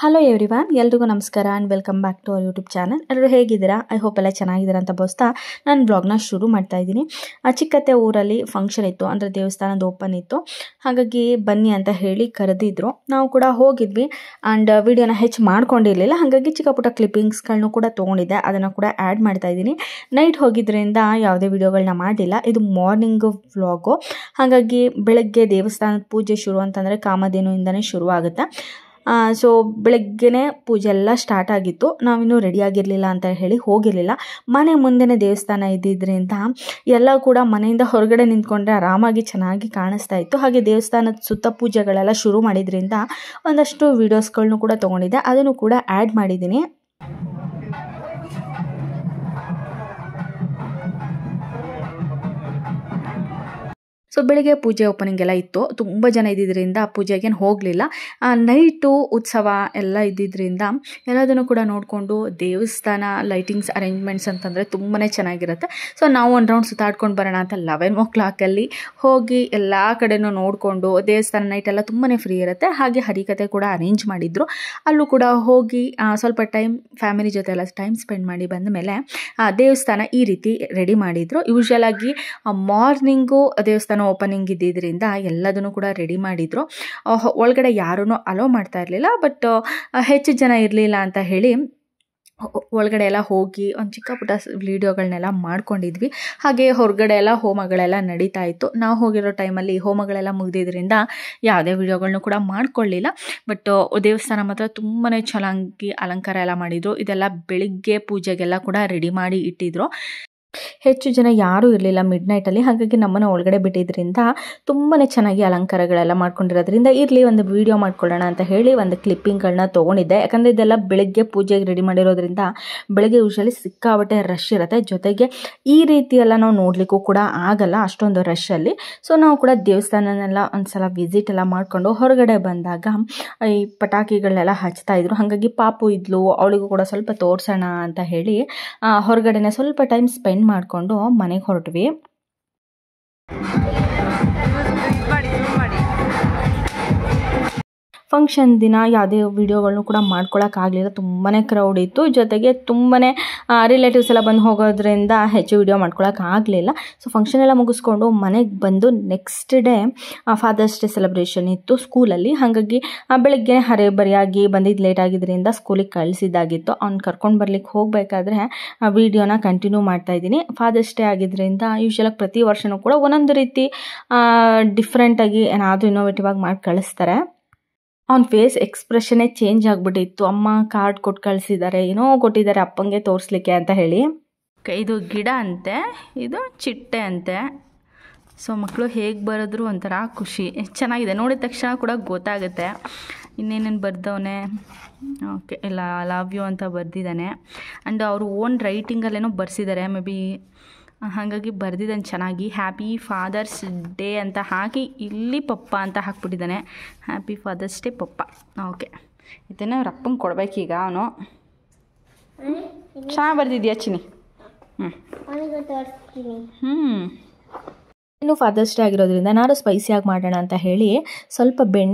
Hello everyone, ಎಲ್ರಿಗೂ ನಮಸ್ಕಾರ and welcome back to our YouTube channel. ಎಲ್ಲರೂ ಹೇಗಿದ್ದೀರಾ? ಐ ಹೋಪ್ ಎಲ್ಲ ಚೆನ್ನಾಗಿದ್ದೀರಾ ಅಂತ ಭಾವಿಸ್ತಾ ನಾನು ಬ್ಲಾಗ್ನ ಶುರು ಮಾಡ್ತಾ ಇದ್ದೀನಿ. ಚಿಕ್ಕತ್ತೆ ಊರಲ್ಲಿ ಫಂಕ್ಷನ್ ಇತ್ತು, ಅಂದರೆ ದೇವಸ್ಥಾನದ ಓಪನ್ ಇತ್ತು. ಹಾಗಾಗಿ ಬನ್ನಿ ಅಂತ ಹೇಳಿ ಕರೆದಿದ್ರು. ನಾವು ಕೂಡ ಹೋಗಿದ್ವಿ ಆ್ಯಂಡ್ ವಿಡಿಯೋನ ಹೆಚ್ಚು ಮಾಡ್ಕೊಂಡಿರಲಿಲ್ಲ. ಹಾಗಾಗಿ ಚಿಕ್ಕ ಪುಟ್ಟ ಕ್ಲಿಪ್ಪಿಂಗ್ಸ್ಗಳನ್ನೂ ಕೂಡ ತೊಗೊಂಡಿದ್ದೆ, ಅದನ್ನು ಕೂಡ ಆ್ಯಡ್ ಮಾಡ್ತಾ ಇದ್ದೀನಿ. ನೈಟ್ ಹೋಗಿದ್ದರಿಂದ ಯಾವುದೇ ವಿಡಿಯೋಗಳನ್ನ ಮಾಡಿಲ್ಲ. ಇದು ಮಾರ್ನಿಂಗ್ ವ್ಲಾಗು. ಹಾಗಾಗಿ ಬೆಳಗ್ಗೆ ದೇವಸ್ಥಾನದ ಪೂಜೆ ಶುರು ಅಂತಂದರೆ ಕಾಮಧೇನುವಿಂದನೇ ಶುರು ಆಗುತ್ತೆ. ಸೊ ಬೆಳಗ್ಗೆನೇ ಪೂಜೆ ಎಲ್ಲ ಸ್ಟಾರ್ಟ್ ಆಗಿತ್ತು. ನಾವಿನ್ನೂ ರೆಡಿಯಾಗಿರಲಿಲ್ಲ ಅಂತ ಹೇಳಿ ಹೋಗಿರಲಿಲ್ಲ. ಮನೆ ಮುಂದೆನೇ ದೇವಸ್ಥಾನ ಇದ್ದಿದ್ದರಿಂದ ಎಲ್ಲ ಕೂಡ ಮನೆಯಿಂದ ಹೊರಗಡೆ ನಿಂತ್ಕೊಂಡ್ರೆ ಆರಾಮಾಗಿ ಚೆನ್ನಾಗಿ ಕಾಣಿಸ್ತಾ ಇತ್ತು. ಹಾಗೆ ದೇವಸ್ಥಾನದ ಸುತ್ತ ಪೂಜೆಗಳೆಲ್ಲ ಶುರು ಮಾಡಿದ್ರಿಂದ ಒಂದಷ್ಟು ವೀಡಿಯೋಸ್ಗಳನ್ನೂ ಕೂಡ ತೊಗೊಂಡಿದ್ದೆ, ಅದನ್ನು ಕೂಡ ಆ್ಯಡ್ ಮಾಡಿದ್ದೀನಿ. ಸೊ ಬೆಳಿಗ್ಗೆ ಪೂಜೆ ಓಪನಿಂಗ್ ಎಲ್ಲ ಇತ್ತು. ತುಂಬ ಜನ ಇದ್ದಿದ್ದರಿಂದ ಪೂಜೆಗೆ ಹೋಗಲಿಲ್ಲ. ನೈಟು ಉತ್ಸವ ಎಲ್ಲ ಇದ್ದಿದ್ದರಿಂದ ಎಲ್ಲದನ್ನು ಕೂಡ ನೋಡಿಕೊಂಡು ದೇವಸ್ಥಾನ ಲೈಟಿಂಗ್ಸ್ ಅರೇಂಜ್ಮೆಂಟ್ಸ್ ಅಂತಂದರೆ ತುಂಬಾ ಚೆನ್ನಾಗಿರುತ್ತೆ. ಸೊ ನಾವು ಒಂದು ರೌಂಡ್ ಸುತ್ತಾಡ್ಕೊಂಡು ಬರೋಣ ಅಂತ 11 ಹೋಗಿ ಎಲ್ಲ ಕಡೆನೂ ನೋಡಿಕೊಂಡು, ದೇವಸ್ಥಾನ ನೈಟೆಲ್ಲ ತುಂಬಾ ಫ್ರೀ ಇರುತ್ತೆ. ಹಾಗೆ ಹರಿಕತೆ ಕೂಡ ಅರೇಂಜ್ ಮಾಡಿದ್ರು. ಅಲ್ಲೂ ಕೂಡ ಹೋಗಿ ಸ್ವಲ್ಪ ಟೈಮ್ ಫ್ಯಾಮಿಲಿ ಜೊತೆ ಎಲ್ಲ ಟೈಮ್ ಸ್ಪೆಂಡ್ ಮಾಡಿ ಬಂದ ಮೇಲೆ ದೇವಸ್ಥಾನ ಈ ರೀತಿ ರೆಡಿ ಮಾಡಿದರು. ಯೂಶ್ವಲ್ ಆಗಿ ಮಾರ್ನಿಂಗು ದೇವಸ್ಥಾನ ಓಪನಿಂಗ್ ಇದ್ದಿದ್ದರಿಂದ ಎಲ್ಲದನ್ನು ಕೂಡ ರೆಡಿ ಮಾಡಿದ್ರು. ಒಳಗಡೆ ಯಾರೂ ಅಲೋ ಮಾಡ್ತಾ ಇರಲಿಲ್ಲ. ಬಟ್ ಹೆಚ್ಚು ಜನ ಇರಲಿಲ್ಲ ಅಂತ ಹೇಳಿ ಒಳಗಡೆ ಎಲ್ಲ ಹೋಗಿ ಒಂದು ಚಿಕ್ಕ ಪುಟ್ಟ ವಿಡಿಯೋಗಳನ್ನೆಲ್ಲ ಮಾಡ್ಕೊಂಡಿದ್ವಿ. ಹಾಗೆ ಹೊರಗಡೆ ಎಲ್ಲ ಹೋಮಗಳೆಲ್ಲ ನಡೀತಾ ಇತ್ತು. ನಾವು ಹೋಗಿರೋ ಟೈಮಲ್ಲಿ ಹೋಮಗಳೆಲ್ಲ ಮುಗಿದಿದ್ದರಿಂದ ಯಾವುದೇ ವಿಡಿಯೋಗಳನ್ನೂ ಕೂಡ ಮಾಡ್ಕೊಳ್ಳಿಲ್ಲ. ಬಟ್ ದೇವಸ್ಥಾನ ಮಾತ್ರ ತುಂಬಾ ಚೆನ್ನಾಗಿ ಅಲಂಕಾರ ಎಲ್ಲ ಮಾಡಿದರು. ಇದೆಲ್ಲ ಬೆಳಿಗ್ಗೆ ಪೂಜೆಗೆಲ್ಲ ಕೂಡ ರೆಡಿ ಮಾಡಿ ಇಟ್ಟಿದ್ರು. ಹೆಚ್ಚು ಜನ ಯಾರೂ ಇರಲಿಲ್ಲ ಮಿಡ್ನೈಟಲ್ಲಿ. ಹಾಗಾಗಿ ನಮ್ಮನ್ನು ಒಳಗಡೆ ಬಿಟ್ಟಿದ್ದರಿಂದ ತುಂಬಾ ಚೆನ್ನಾಗಿ ಅಲಂಕಾರಗಳೆಲ್ಲ ಮಾಡ್ಕೊಂಡಿರೋದ್ರಿಂದ ಇರಲಿ ಒಂದು ವಿಡಿಯೋ ಮಾಡ್ಕೊಳ್ಳೋಣ ಅಂತ ಹೇಳಿ ಒಂದು ಕ್ಲಿಪ್ಪಿಂಗ್ಗಳನ್ನ ತೊಗೊಂಡಿದ್ದೆ. ಯಾಕಂದರೆ ಇದೆಲ್ಲ ಬೆಳಗ್ಗೆ ಪೂಜೆಗೆ ರೆಡಿ ಮಾಡಿರೋದ್ರಿಂದ ಬೆಳಗ್ಗೆ ಯೂಶ್ವಲಿ ಸಿಕ್ಕಾಬಟ್ಟೆ ರಶ್ ಇರುತ್ತೆ. ಜೊತೆಗೆ ಈ ರೀತಿ ಎಲ್ಲ ನಾವು ನೋಡಲಿಕ್ಕೂ ಕೂಡ ಆಗಲ್ಲ ಅಷ್ಟೊಂದು ರಶಲ್ಲಿ. ಸೊ ನಾವು ಕೂಡ ದೇವಸ್ಥಾನನೆಲ್ಲ ಒಂದು ಸಲ ವಿಸಿಟ್ ಎಲ್ಲ ಮಾಡಿಕೊಂಡು ಹೊರಗಡೆ ಬಂದಾಗ ಈ ಪಟಾಕಿಗಳನ್ನೆಲ್ಲ ಹಚ್ತಾ ಇದ್ರು. ಹಾಗಾಗಿ ಪಾಪು ಇದ್ಲು, ಅವಳಿಗೂ ಕೂಡ ಸ್ವಲ್ಪ ತೋರಿಸೋಣ ಅಂತ ಹೇಳಿ ಹೊರಗಡೆನೆ ಸ್ವಲ್ಪ ಟೈಮ್ ಸ್ಪೆಂಡ್ ಮಾಡಿಕೊಂಡು ಮನೆಗೆ ಹೊರಟ್ವಿ. ಫಂಕ್ಷನ್ ದಿನ ಯಾವುದೇ ವಿಡಿಯೋಗಳನ್ನೂ ಕೂಡ ಮಾಡ್ಕೊಳ್ಳೋಕ್ಕಾಗಲಿಲ್ಲ. ತುಂಬಾ ಕ್ರೌಡ್ ಇತ್ತು. ಜೊತೆಗೆ ತುಂಬಾ ರಿಲೇಟಿವ್ಸ್ ಎಲ್ಲ ಬಂದು ಹೋಗೋದ್ರಿಂದ ಹೆಚ್ಚು ವಿಡಿಯೋ ಮಾಡ್ಕೊಳ್ಳೋಕ್ಕಾಗಲಿಲ್ಲ. ಸೊ ಫಂಕ್ಷನ್ ಎಲ್ಲ ಮುಗಿಸ್ಕೊಂಡು ಮನೆಗೆ ಬಂದು next day father's day celebration ಇತ್ತು ಸ್ಕೂಲಲ್ಲಿ. ಹಾಗಾಗಿ ಬೆಳಗ್ಗೆ ಹರೆಬರಿಯಾಗಿ ಬಂದಿದ್ದು ಲೇಟ್ ಆಗಿದ್ದರಿಂದ ಸ್ಕೂಲಿಗೆ ಕಳಿಸಿದ್ದಾಗಿತ್ತು. ಅವ್ನು ಕರ್ಕೊಂಡು ಬರ್ಲಿಕ್ಕೆ ಹೋಗಬೇಕಾದ್ರೆ ವಿಡಿಯೋನ ಕಂಟಿನ್ಯೂ ಮಾಡ್ತಾಯಿದ್ದೀನಿ. ಫಾದರ್ಸ್ ಡೇ ಆಗಿದ್ದರಿಂದ ಯೂಶ್ವಲಾಗಿ ಪ್ರತಿ ವರ್ಷವೂ ಕೂಡ ಒಂದೊಂದು ರೀತಿ ಡಿಫ್ರೆಂಟಾಗಿ ಏನಾದರೂ ಇನ್ನೋವೇಟಿವ್ ಆಗಿ ಮಾಡಿ ಕಳಿಸ್ತಾರೆ. ಅವ್ನ ಫೇಸ್ ಎಕ್ಸ್ಪ್ರೆಷನ್ನೇ ಚೇಂಜ್ ಆಗಿಬಿಟ್ಟಿತ್ತು. ಅಮ್ಮ ಕಾರ್ಡ್ ಕೊಟ್ಟು ಕಳಿಸಿದ್ದಾರೆ, ಏನೋ ಕೊಟ್ಟಿದ್ದಾರೆ ಅಪ್ಪಂಗೆ ತೋರಿಸ್ಲಿಕ್ಕೆ ಅಂತ ಹೇಳಿ. ಇದು ಗಿಡ ಅಂತೆ, ಇದು ಚಿಟ್ಟೆ ಅಂತೆ. ಸೊ ಮಕ್ಕಳು ಹೇಗೆ ಬರೆದ್ರು ಒಂಥರ ಖುಷಿ, ಚೆನ್ನಾಗಿದೆ. ನೋಡಿದ ತಕ್ಷಣ ಕೂಡ ಗೊತ್ತಾಗುತ್ತೆ. ಇನ್ನೇನೇನು ಬರ್ದವನೆ. ಓಕೆ, ಇಲ್ಲ ಲವ್ ಯು ಅಂತ ಬರ್ದಿದ್ದಾನೆ. ಆ್ಯಂಡ್ ಅವರು ಓನ್ ರೈಟಿಂಗಲ್ಲೇನೋ ಬರ್ಸಿದ್ದಾರೆ ಮೇ ಬಿ. ಹಾಗಾಗಿ ಬರ್ದಿದ್ದಾನೆ ಚೆನ್ನಾಗಿ. ಹ್ಯಾಪಿ ಫಾದರ್ಸ್ ಡೇ ಅಂತ ಹಾಕಿ ಇಲ್ಲಿ ಪಪ್ಪ ಅಂತ ಹಾಕ್ಬಿಟ್ಟಿದ್ದಾನೆ. ಹ್ಯಾಪಿ ಫಾದರ್ಸ್ ಡೇ ಪಪ್ಪ. ಓಕೆ, ಇದನ್ನು ಅವ್ರ ಅಪ್ಪಂಗೆ ಕೊಡ್ಬೇಕೀಗ. ಅವನು ಚೆನ್ನಾಗಿ ಬರ್ದಿದ್ಯಾ ಚಿನಿ? ಇನ್ನು ಫಾದರ್ಸ್ ಡೇ ಆಗಿರೋದ್ರಿಂದ ನಾನು ಸ್ಪೈಸಿಯಾಗಿ ಮಾಡೋಣ ಅಂತ ಹೇಳಿ ಸ್ವಲ್ಪ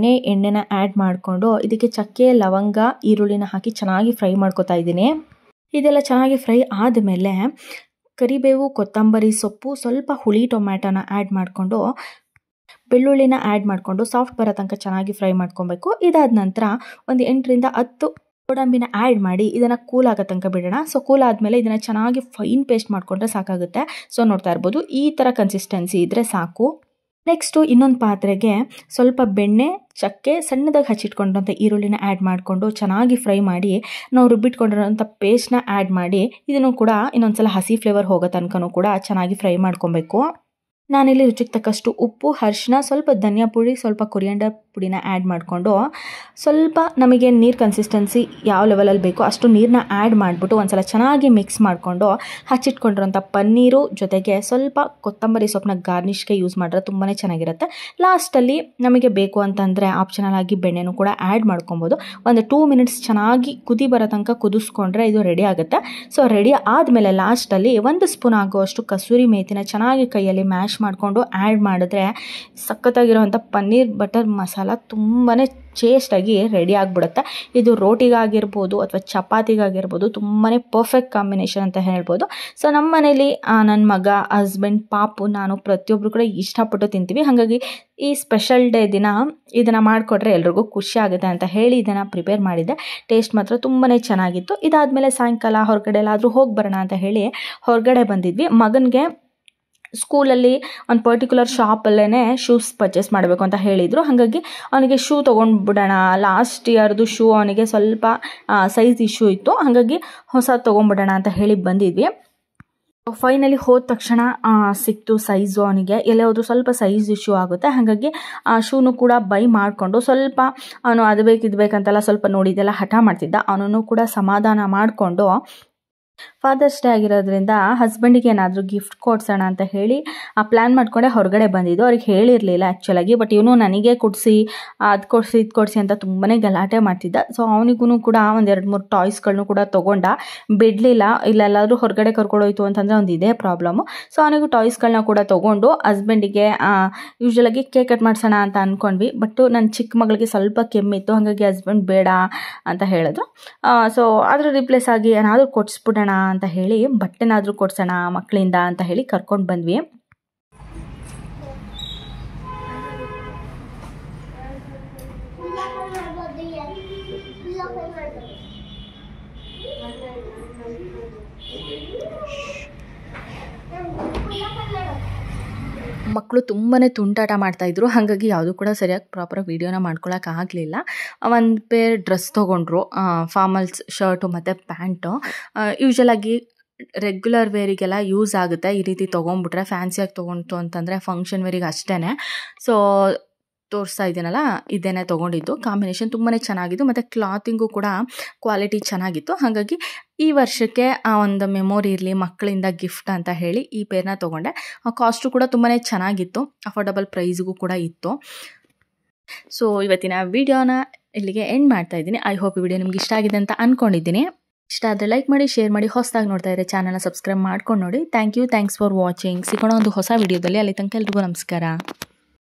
ಎಣ್ಣೆನ ಆ್ಯಡ್ ಮಾಡಿಕೊಂಡು ಇದಕ್ಕೆ ಚಕ್ಕೆ, ಲವಂಗ, ಈರುಳ್ಳಿನ ಹಾಕಿ ಚೆನ್ನಾಗಿ ಫ್ರೈ ಮಾಡ್ಕೊತಾ ಇದ್ದೀನಿ. ಇದೆಲ್ಲ ಚೆನ್ನಾಗಿ ಫ್ರೈ ಆದಮೇಲೆ ಕರಿಬೇವು, ಕೊತ್ತಂಬರಿ ಸೊಪ್ಪು, ಸ್ವಲ್ಪ ಹುಳಿ ಟೊಮ್ಯಾಟೋನ ಆ್ಯಡ್ ಮಾಡಿಕೊಂಡು ಬೆಳ್ಳುಳ್ಳಿನ ಆ್ಯಡ್ ಮಾಡಿಕೊಂಡು ಸಾಫ್ಟ್ ಬರೋ ತನಕ ಚೆನ್ನಾಗಿ ಫ್ರೈ ಮಾಡ್ಕೊಬೇಕು. ಇದಾದ ನಂತರ ಒಂದು 8 ರಿಂದ 10 ಗೋಡಂಬಿನ ಆ್ಯಡ್ ಮಾಡಿ ಇದನ್ನು ಕೂಲ್ ಆಗೋ ತನಕ ಬಿಡೋಣ. ಸೊ ಕೂಲ್ ಆದಮೇಲೆ ಇದನ್ನು ಚೆನ್ನಾಗಿ ಫೈನ್ ಪೇಸ್ಟ್ ಮಾಡಿಕೊಂಡ್ರೆ ಸಾಕಾಗುತ್ತೆ. ಸೊ ನೋಡ್ತಾ ಇರ್ಬೋದು, ಈ ಥರ ಕನ್ಸಿಸ್ಟೆನ್ಸಿ ಇದ್ದರೆ ಸಾಕು. ನೆಕ್ಸ್ಟು ಇನ್ನೊಂದು ಪಾತ್ರೆಗೆ ಸ್ವಲ್ಪ ಬೆಣ್ಣೆ, ಚಕ್ಕೆ, ಸಣ್ಣದಾಗಿ ಹಚ್ಚಿಟ್ಕೊಂಡಂಥ ಈರುಳ್ಳಿನ ಆ್ಯಡ್ ಮಾಡಿಕೊಂಡು ಚೆನ್ನಾಗಿ ಫ್ರೈ ಮಾಡಿ ನಾವು ರುಬ್ಬಿಟ್ಕೊಂಡಿರೋಂಥ ಪೇಸ್ಟ್ನ ಆ್ಯಡ್ ಮಾಡಿ ಇದನ್ನು ಕೂಡ ಇನ್ನೊಂದು ಸಲ ಹಸಿ ಫ್ಲೇವರ್ ಹೋಗೋ ತನಕನೂ ಕೂಡ ಚೆನ್ನಾಗಿ ಫ್ರೈ ಮಾಡ್ಕೊಬೇಕು. ನಾನಿಲ್ಲಿ ರುಚಿಗೆ ತಕ್ಕಷ್ಟು ಉಪ್ಪು, ಅರಿಶಿನ, ಸ್ವಲ್ಪ ಧನಿಯಾ ಪುಡಿ, ಸ್ವಲ್ಪ ಕೊರಿಯಾಂಡರ್ ಪುಡಿನ ಆ್ಯಡ್ ಮಾಡಿಕೊಂಡು ಸ್ವಲ್ಪ ನಮಗೆ ನೀರು ಕನ್ಸಿಸ್ಟೆನ್ಸಿ ಯಾವ ಲೆವೆಲಲ್ಲಿ ಬೇಕೋ ಅಷ್ಟು ನೀರನ್ನ ಆ್ಯಡ್ ಮಾಡಿಬಿಟ್ಟು ಒಂದು ಸಲ ಚೆನ್ನಾಗಿ ಮಿಕ್ಸ್ ಮಾಡಿಕೊಂಡು ಹಚ್ಚಿಟ್ಕೊಂಡಿರೋಂಥ ಪನ್ನೀರು ಜೊತೆಗೆ ಸ್ವಲ್ಪ ಕೊತ್ತಂಬರಿ ಸೊಪ್ಪನ್ನ ಗಾರ್ನಿಷ್ಗೆ ಯೂಸ್ ಮಾಡಿದ್ರೆ ತುಂಬಾ ಚೆನ್ನಾಗಿರುತ್ತೆ. ಲಾಸ್ಟಲ್ಲಿ ನಮಗೆ ಬೇಕು ಅಂತಂದರೆ ಆಪ್ಷನಲ್ ಆಗಿ ಬೆಣ್ಣೆನೂ ಕೂಡ ಆ್ಯಡ್ ಮಾಡ್ಕೊಬೋದು. ಒಂದು 2 ಮಿನಿಟ್ಸ್ ಚೆನ್ನಾಗಿ ಕುದಿ ಬರೋ ತನಕ ಕುದಿಸ್ಕೊಂಡ್ರೆ ಇದು ರೆಡಿ ಆಗುತ್ತೆ. ಸೊ ರೆಡಿ ಆದಮೇಲೆ ಲಾಸ್ಟಲ್ಲಿ 1 ಸ್ಪೂನ್ ಆಗುವಷ್ಟು ಕಸೂರಿ ಮೇಥಿನ ಚೆನ್ನಾಗಿ ಕೈಯಲ್ಲಿ ಮ್ಯಾಶ್ ಮ್ಯಾಶ್ ಮಾಡಿಕೊಂಡು ಆ್ಯಡ್ ಮಾಡಿದ್ರೆ ಸಖತ್ತಾಗಿರೋವಂಥ ಪನ್ನೀರ್ ಬಟರ್ ಮಸಾಲ ತುಂಬಾ ಟೇಸ್ಟಾಗಿ ರೆಡಿ ಆಗಿಬಿಡುತ್ತೆ. ಇದು ರೋಟಿಗಾಗಿರ್ಬೋದು ಅಥವಾ ಚಪಾತಿಗಾಗಿರ್ಬೋದು ತುಂಬಾ ಪರ್ಫೆಕ್ಟ್ ಕಾಂಬಿನೇಷನ್ ಅಂತ ಹೇಳ್ಬೋದು. ಸೊ ನಮ್ಮ ಮನೇಲಿ ನನ್ನ ಮಗ, ಹಸ್ಬೆಂಡ್, ಪಾಪು, ನಾನು ಪ್ರತಿಯೊಬ್ಬರು ಕೂಡ ಇಷ್ಟಪಟ್ಟು ತಿಂತೀವಿ. ಹಾಗಾಗಿ ಈ ಸ್ಪೆಷಲ್ ಡೇ ದಿನ ಇದನ್ನು ಮಾಡಿಕೊಟ್ರೆ ಎಲ್ರಿಗೂ ಖುಷಿ ಆಗುತ್ತೆ ಅಂತ ಹೇಳಿ ಇದನ್ನು ಪ್ರಿಪೇರ್ ಮಾಡಿದ್ದೆ. ಟೇಸ್ಟ್ ಮಾತ್ರ ತುಂಬಾ ಚೆನ್ನಾಗಿತ್ತು. ಇದಾದಮೇಲೆ ಸಾಯಂಕಾಲ ಹೊರಗಡೆ ಎಲ್ಲಾದರೂ ಹೋಗಿ ಬರೋಣ ಅಂತ ಹೇಳಿ ಹೊರಗಡೆ ಬಂದಿದ್ವಿ. ಮಗನಿಗೆ ಸ್ಕೂಲಲ್ಲಿ ಒಂದು ಪರ್ಟಿಕ್ಯುಲರ್ ಶಾಪಲ್ಲೇ ಶೂಸ್ ಪರ್ಚೇಸ್ ಮಾಡಬೇಕು ಅಂತ ಹೇಳಿದರು. ಹಾಗಾಗಿ ಅವನಿಗೆ ಶೂ ತೊಗೊಂಡ್ಬಿಡೋಣ. ಲಾಸ್ಟ್ ಇಯರ್ದು ಶೂ ಅವನಿಗೆ ಸ್ವಲ್ಪ ಸೈಜ್ ಇಶ್ಯೂ ಇತ್ತು. ಹಾಗಾಗಿ ಹೊಸ ತೊಗೊಂಡ್ಬಿಡೋಣ ಅಂತ ಹೇಳಿ ಬಂದಿದ್ವಿ. ಫೈನಲಿ ಹೋದ ತಕ್ಷಣ ಸಿಕ್ತು ಸೈಜು. ಅವನಿಗೆ ಎಲ್ಲೇ ಹೋದರೂ ಸ್ವಲ್ಪ ಸೈಜ್ ಇಶ್ಯೂ ಆಗುತ್ತೆ. ಹಾಗಾಗಿ ಆ ಶೂನು ಕೂಡ ಬೈ ಮಾಡಿಕೊಂಡು ಸ್ವಲ್ಪ ಅವನು ಅದು ಬೇಕು ಇದು ಬೇಕಂತೆಲ್ಲ ಸ್ವಲ್ಪ ನೋಡಿದ್ದೆಲ್ಲ ಹಠ ಮಾಡ್ತಿದ್ದ. ಅವನನ್ನು ಕೂಡ ಸಮಾಧಾನ ಮಾಡಿಕೊಂಡು ಫಾದರ್ಸ್ ಡೇ ಆಗಿರೋದ್ರಿಂದ ಹಸ್ಬೆಂಡಿಗೆ ಏನಾದರೂ ಗಿಫ್ಟ್ ಕೊಡ್ಸೋಣ ಅಂತ ಹೇಳಿ ಪ್ಲ್ಯಾನ್ ಮಾಡಿಕೊಂಡೆ ಹೊರಗಡೆ ಬಂದಿದ್ದು. ಅವ್ರಿಗೆ ಹೇಳಿರಲಿಲ್ಲ ಆ್ಯಕ್ಚುಲಾಗಿ. ಬಟ್ ಇವನು ನನಗೆ ಕೊಡಿಸಿ ಅದು ಕೊಡಿಸಿ ಇದು ಕೊಡಿಸಿ ಅಂತ ತುಂಬಾ ಗಲಾಟೆ ಮಾಡ್ತಿದ್ದ. ಸೊ ಅವನಿಗೂ ಕೂಡ ಒಂದು 2-3 ಟಾಯ್ಸ್ಗಳನ್ನೂ ಕೂಡ ತೊಗೊಂಡ. ಬಿಡಲಿಲ್ಲ. ಇಲ್ಲೆಲ್ಲಾದರೂ ಹೊರಗಡೆ ಕರ್ಕೊಂಡೋಯ್ತು ಅಂತಂದರೆ ಒಂದು ಇದೇ ಪ್ರಾಬ್ಲಮ್ಮು. ಸೊ ಅವನಿಗೂ ಟಾಯ್ಸ್ಗಳನ್ನ ಕೂಡ ತೊಗೊಂಡು ಹಸ್ಬೆಂಡಿಗೆ ಯೂಶ್ವಲಾಗಿ ಕೇಕ್ ಕಟ್ ಮಾಡಿಸೋಣ ಅಂತ ಅಂದ್ಕೊಂಡ್ವಿ. ಬಟ್ ನನ್ನ ಚಿಕ್ಕ ಮಗಳಿಗೆ ಸ್ವಲ್ಪ ಕೆಮ್ಮಿತ್ತು. ಹಾಗಾಗಿ ಹಸ್ಬೆಂಡ್ ಬೇಡ ಅಂತ ಹೇಳಿದ್ರು. ಸೊ ಅದರ ರಿಪ್ಲೇಸ್ ಆಗಿ ಏನಾದರೂ ಕೊಡಿಸ್ಬಿಡೋಣ ಅಂತ ಹೇಳಿ ಬಟ್ಟೆನಾದರೂ ಕೊಡ್ಸೋಣ ಮಕ್ಕಳಿಂದ ಅಂತ ಹೇಳಿ ಕರ್ಕೊಂಡು ಬಂದ್ವಿ. ಮಕ್ಕಳು ತುಂಬಾ ತುಂಟಾಟ ಮಾಡ್ತಾಯಿದ್ರು. ಹಾಗಾಗಿ ಯಾವುದೂ ಕೂಡ ಸರಿಯಾಗಿ ಪ್ರಾಪರಾಗಿ ವೀಡಿಯೋನ ಮಾಡ್ಕೊಳಕ್ಕಾಗಲಿಲ್ಲ. ಒಂದು ಪೇರ್ ಡ್ರೆಸ್ ತೊಗೊಂಡ್ರು, ಫಾರ್ಮಲ್ಸ್ ಶರ್ಟು ಮತ್ತು ಪ್ಯಾಂಟು. ಯೂಶ್ವಲಾಗಿ ರೆಗ್ಯುಲರ್ ವೇರಿಗೆಲ್ಲ ಯೂಸ್ ಆಗುತ್ತೆ ಈ ರೀತಿ ತೊಗೊಂಡ್ಬಿಟ್ರೆ. ಫ್ಯಾನ್ಸಿಯಾಗಿ ತೊಗೊಂಡು ಅಂತಂದರೆ ಫಂಕ್ಷನ್ ವೇರಿಗೆ ಅಷ್ಟೇ. ಸೊ ತೋರಿಸ್ತಾ ಇದ್ದೀನಲ್ಲ, ಇದೇನೆ ತೊಗೊಂಡಿದ್ದು. ಕಾಂಬಿನೇಷನ್ ತುಂಬಾ ಚೆನ್ನಾಗಿತ್ತು ಮತ್ತು ಕ್ಲಾತಿಂಗು ಕೂಡ ಕ್ವಾಲಿಟಿ ಚೆನ್ನಾಗಿತ್ತು. ಹಾಗಾಗಿ ಈ ವರ್ಷಕ್ಕೆ ಒಂದು ಮೆಮೊರಿ ಇರಲಿ ಮಕ್ಕಳಿಂದ ಗಿಫ್ಟ್ ಅಂತ ಹೇಳಿ ಈ ಪೇರ್ನ ತೊಗೊಂಡೆ. ಕಾಸ್ಟು ಕೂಡ ತುಂಬಾ ಚೆನ್ನಾಗಿತ್ತು, ಅಫೋರ್ಡಬಲ್ ಪ್ರೈಸ್ಗೂ ಕೂಡ ಇತ್ತು. ಸೊ ಇವತ್ತಿನ ವಿಡಿಯೋನ ಇಲ್ಲಿಗೆ ಎಂಡ್ ಮಾಡ್ತಾ ಇದ್ದೀನಿ. ಐ ಹೋಪ್ ಈ ವಿಡಿಯೋ ನಿಮ್ಗೆ ಇಷ್ಟ ಆಗಿದೆ ಅಂತ ಅಂದ್ಕೊಂಡಿದ್ದೀನಿ. ಇಷ್ಟ ಆದರೆ ಲೈಕ್ ಮಾಡಿ, ಶೇರ್ ಮಾಡಿ. ಹೊಸದಾಗಿ ನೋಡ್ತಾ ಇದ್ದರೆ ಚಾನಲ್ನ ಸಬ್ಸ್ಕ್ರೈಬ್ ಮಾಡ್ಕೊಂಡು ನೋಡಿ. Thanks for watching. ಸಿಗೋಣ ಒಂದು ಹೊಸ ವಿಡಿಯೋದಲ್ಲಿ. ಅಲ್ಲಿ ತನಕ ಎಲ್ರಿಗೂ ನಮಸ್ಕಾರ.